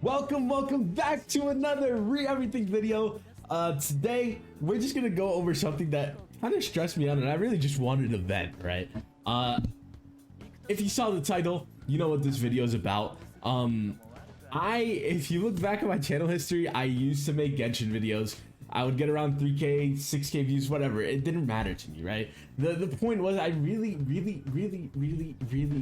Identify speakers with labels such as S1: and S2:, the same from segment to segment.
S1: Welcome back to another Everything video. Today we're just gonna go over something that kind of stressed me out and I really just wanted to vent, right? If you saw the title, you know what this video is about. If you look back at my channel history, I used to make Genshin videos. I would get around 3K, 6K views, whatever. It didn't matter to me, right? The point was I really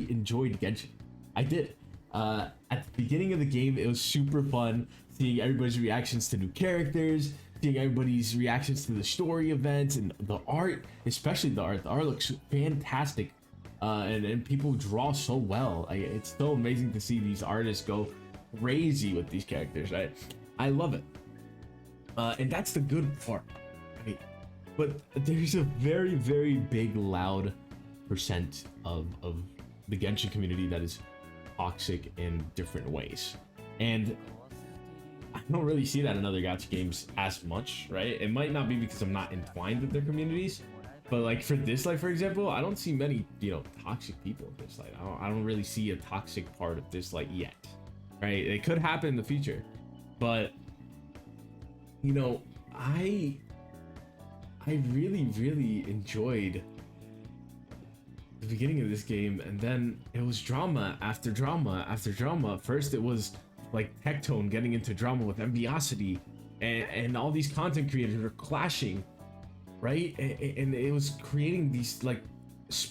S1: enjoyed Genshin. I did. At the beginning of the game, it was super fun seeing everybody's reactions to new characters, seeing everybody's reactions to the story events and the art, especially the art. The art looks fantastic, and people draw so well. It's so amazing to see these artists go crazy with these characters. I love it, and that's the good part, right? But there's a very big, loud percent of the Genshin community that is toxic in different ways, and I don't really see that in other gacha games as much, right? It might not be because I'm not entwined with their communities, but like for Dislike, for example, I don't see many, toxic people in Dislike. I don't really see a toxic part of Dislike yet, right? It could happen in the future, but I really enjoyed the beginning of this game, and then it was drama after drama after drama. First it was like Tectone getting into drama with Enviosity, and all these content creators were clashing, right? And it was creating these like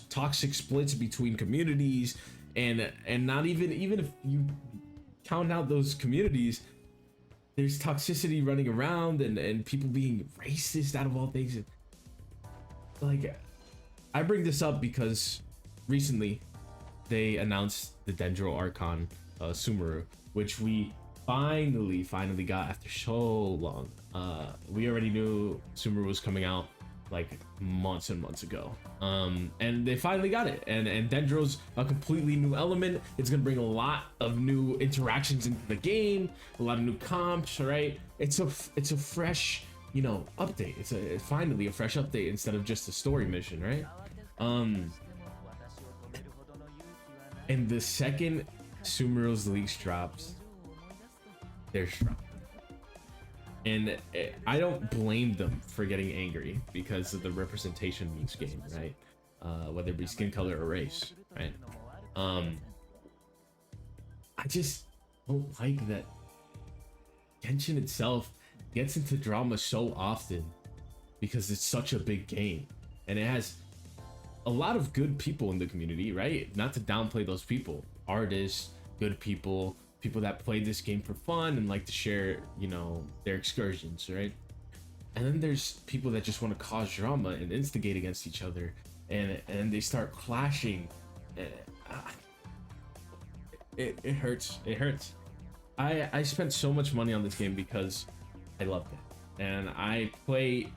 S1: toxic splits between communities, and not even if you count out those communities, there's toxicity running around, and people being racist out of all things. Like, I bring this up because recently they announced the Dendro Archon Sumeru, which we finally got after so long. We already knew Sumeru was coming out like months and months ago, and they finally got it. And Dendro's a completely new element. It's gonna bring a lot of new interactions into the game, a lot of new comps, right? It's a fresh update. It's finally a fresh update instead of just a story mission, right? And the second Sumeru's leaks drops, they're dropped. And I don't blame them for getting angry because of the representation in this game, right? Whether it be skin color or race, right? I just don't like that Genshin itself gets into drama so often because it's such a big game, and it has a lot of good people in the community, right? Not to downplay those people, artists, good people that play this game for fun and like to share, their excursions, right? And then there's people that just want to cause drama and instigate against each other, and they start clashing. It hurts. It hurts. I spent so much money on this game because I loved it, and I play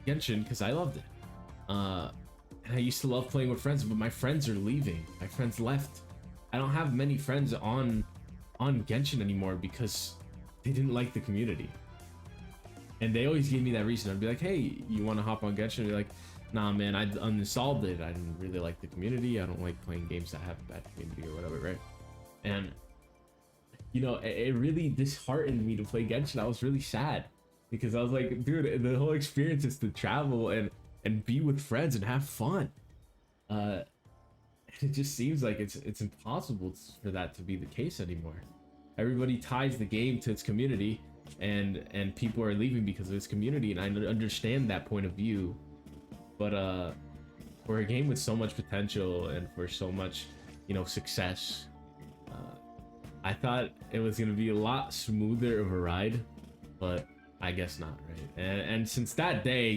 S1: Genshin because I loved it. And I used to love playing with friends, but my friends are leaving. My friends left. I don't have many friends on Genshin anymore because they didn't like the community. And they always gave me that reason. I'd be like, hey, you want to hop on Genshin? They're like, nah, man, I uninstalled it. I didn't really like the community. I don't like playing games that have a bad community or whatever, right? And, it really disheartened me to play Genshin. I was really sad because I was like, dude, the whole experience is to travel and be with friends and have fun. It just seems like it's impossible for that to be the case anymore. Everybody ties the game to its community, and people are leaving because of its community, and I understand that point of view. But for a game with so much potential and for so much success, I thought it was gonna be a lot smoother of a ride, but I guess not, right? And since that day,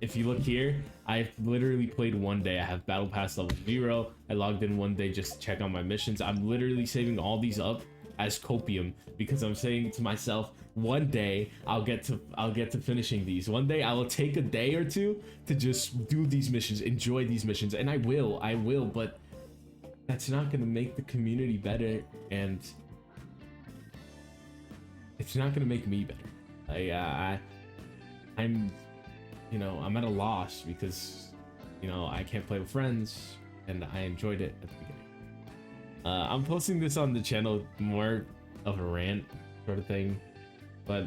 S1: if you look here, I've literally played one day. I have battle pass level 0. I logged in one day just to check on my missions. I'm literally saving all these up as copium because I'm saying to myself, one day I'll get to finishing these. One day I will take a day or two to just do these missions, enjoy these missions, and I will, but that's not gonna make the community better, and it's not gonna make me better. I'm at a loss because, I can't play with friends, and I enjoyed it at the beginning. I'm posting this on the channel more of a rant sort of thing, but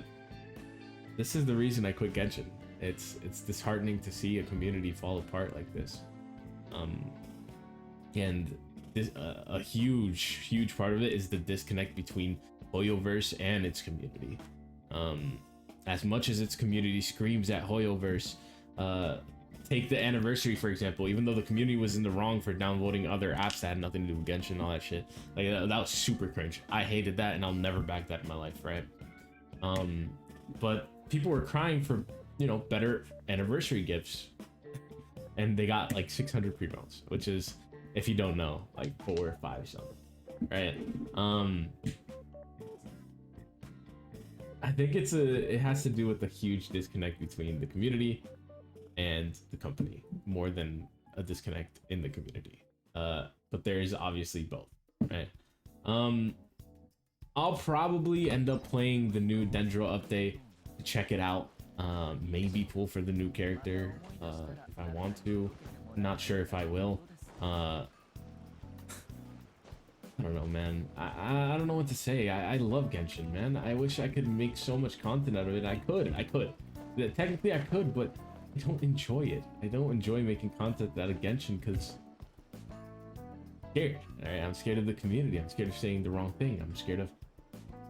S1: this is the reason I quit Genshin. It's disheartening to see a community fall apart like this. And this, a huge part of it is the disconnect between Hoyoverse and its community. As much as its community screams at Hoyoverse, take the anniversary for example. Even though the community was in the wrong for downloading other apps that had nothing to do with Genshin and all that shit, like that was super cringe. I hated that, and I'll never back that in my life, right? But people were crying for, you know, better anniversary gifts, and they got like 600 pre-rolls, which is, if you don't know, like 4 or 5 something, right? I think it has to do with the huge disconnect between the community and the company, more than a disconnect in the community. But there is obviously both, right? I'll probably end up playing the new Dendro update to check it out. Maybe pull for the new character if I want to. I'm not sure if I will. I don't know, man. I don't know what to say. I love Genshin, man. I wish I could make so much content out of it. I could. Technically I could, but I don't enjoy it. I don't enjoy making content out of Genshin because I'm scared. Right? I'm scared of the community. I'm scared of saying the wrong thing. I'm scared of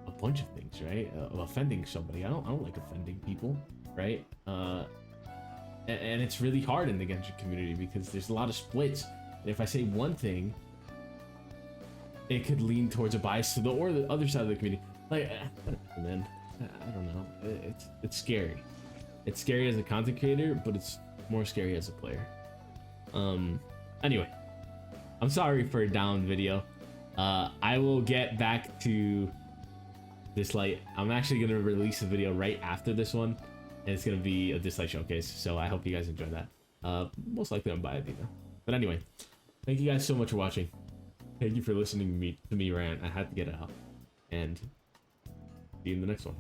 S1: a bunch of things, right? Of offending somebody. I don't like offending people, right? And it's really hard in the Genshin community because there's a lot of splits. And if I say one thing, it could lean towards a bias to the other side of the community. Like, man, I don't know. It's scary. It's scary as a content creator, but it's more scary as a player. Anyway, I'm sorry for a down video. I will get back to Dislight. I'm actually gonna release a video right after this one, and it's gonna be a Dislight showcase. So I hope you guys enjoy that. Most likely I'm by Adina. But anyway, thank you guys so much for watching. Thank you for listening to me rant. I had to get it out. And see you in the next one.